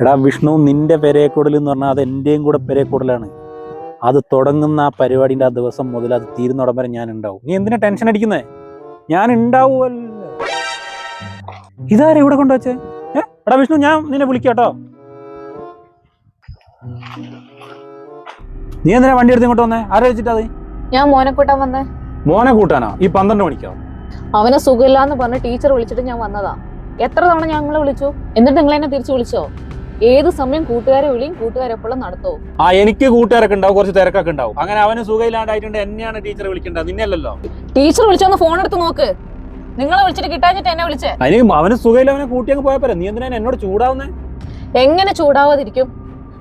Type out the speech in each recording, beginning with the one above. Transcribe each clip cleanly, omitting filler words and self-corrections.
എടാ വിഷ്ണു, നിന്റെ പെരേക്കൂടൽ എന്ന് പറഞ്ഞാൽ അത് എൻ്റെയും കൂടെ പെരേക്കൂടലാണ്. അത് തുടങ്ങുന്ന ആ പരിപാടിൻ്റെ ആ ദിവസം മുതൽ അത് തീരുന്നോടം വരെ ഞാൻ ഉണ്ടാവും. നീ എന്തിനാ ടെൻഷൻ അടിക്കുന്നേ? ഞാൻ ഉണ്ടാവുമല്ലോ. ഇതാരാ ഇവിടെ കൊണ്ടുവച്ചേ? എടാ വിഷ്ണു, ഞാൻ നിന്നെ വിളിക്കാട്ടോ. നീ എന്തിനാ വണ്ടി എടുത്ത് ഇങ്ങോട്ട് വന്നേ? ആരെ വെച്ചിട്ടാ? ഞാൻ മോനെ കൂട്ടാൻ വന്നേ. മോനെ കൂട്ടാനാ? ഈ 12 മണിക്കോ? അവനെ സുഖമില്ലാന്ന് പറഞ്ഞ് ടീച്ചർ വിളിച്ചിട്ട് ഞാൻ വന്നതാ. എത്ര തവണ ഞാൻ നിങ്ങളെ വിളിച്ചു, എന്നിട്ട് നിങ്ങൾ എന്നെ തിരിച്ചു വിളിച്ചോ? ഏത് സമയം കൂട്ടുകാരെ വിളിയും, കൂട്ടുകാരെപ്പോഴും നടത്തോ? എനിക്ക് കൂട്ടുകാരൊക്കെ ഉണ്ടാവും, കുറച്ച് തിരക്കൊക്കെ ഉണ്ടാവും. അങ്ങനെ അവന് സുഖമില്ലാണ്ടായിട്ടുണ്ട് എന്നെയാണ് ടീച്ചർ വിളിക്കേണ്ടത്, നിന്നല്ലോ. ടീച്ചർ വിളിച്ചോന്ന് ഫോൺ എടുത്ത് നോക്ക്. നിങ്ങളെ വിളിച്ചിട്ട് കിട്ടാഞ്ഞിട്ട് എന്നെ വിളിച്ചേ. അവന് സുഖമില്ല, അവനെ കൂട്ടിയങ്ങ് പോയപ്പോ നീ എന്തിനാ എന്നോട് ചൂടാവുന്നേ? എങ്ങനെ ചൂടാവാതിരിക്കും?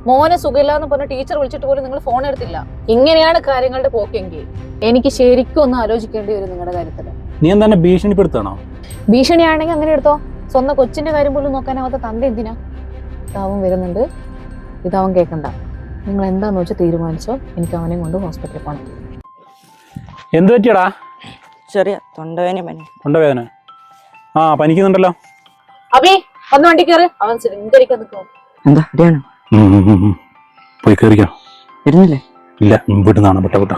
മോനെ സുഖമില്ലാന്ന് പറഞ്ഞ ടീച്ചർ വിളിച്ചിട്ട് പോലും നിങ്ങൾ ഫോൺ എടുത്തില്ല. ഇങ്ങനെയാണ് കാര്യങ്ങളുടെ പോക്കെങ്കിൽ എനിക്ക് ശരിക്കും ഒന്ന് ആലോചിക്കേണ്ടി വരും നിങ്ങളുടെ കാര്യത്തില്. നീ എന്താണ് ഭീഷണിപ്പെടുത്തണോ? ഭീഷണിയാണെങ്കിൽ അങ്ങനെ എടുത്തോ. സ്വന്തം കൊച്ചിന്റെ കാര്യം പോലും നോക്കാനാവാത്ത തന്ത എന്തിനാ? ഇതാവൻ വരുന്നുണ്ട്, ഇതാവൻ കേൾക്കണ്ട. നിങ്ങൾ എന്താന്ന് വെച്ചാൽ തീരുമാനിച്ചോ. എനിക്ക് അവനെയും കൊണ്ട് ഹോസ്പിറ്റലിൽ പോകണം. എന്ത് പറ്റിയടാ? ചെറിയ തൊണ്ടവേദന. തൊണ്ടവേദന? പനിക്കുന്നുണ്ടല്ലോ. അബി വന്ന് വണ്ടി കയറി. അവൻ ശൃംഗരിക്കാൻ നിൽക്കും. എന്താ അടിയാണ്? പോയി കയറിക്കോ. വരുന്നില്ലേ? ഇല്ല, വീട്ടിൽ പെട്ട.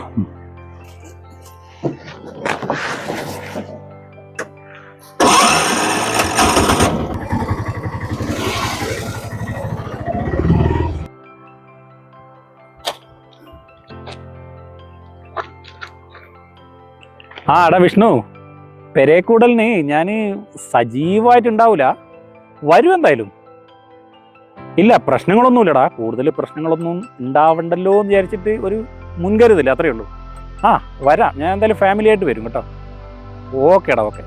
എടാ വിഷ്ണു, പെരേക്കൂടലിന് ഞാൻ സജീവമായിട്ടുണ്ടാവില്ല, വരും എന്തായാലും. ഇല്ല, പ്രശ്നങ്ങളൊന്നുമില്ലടാ. കൂടുതൽ പ്രശ്നങ്ങളൊന്നും ഉണ്ടാവണ്ടല്ലോ എന്ന് വിചാരിച്ചിട്ട് ഒരു മുൻകരുതൽ, അത്രയേ ഉള്ളൂ. വരാം. ഞാൻ എന്തായാലും ഫാമിലി ആയിട്ട് വരും കേട്ടോ. ഓക്കേടാ, ഓക്കെ.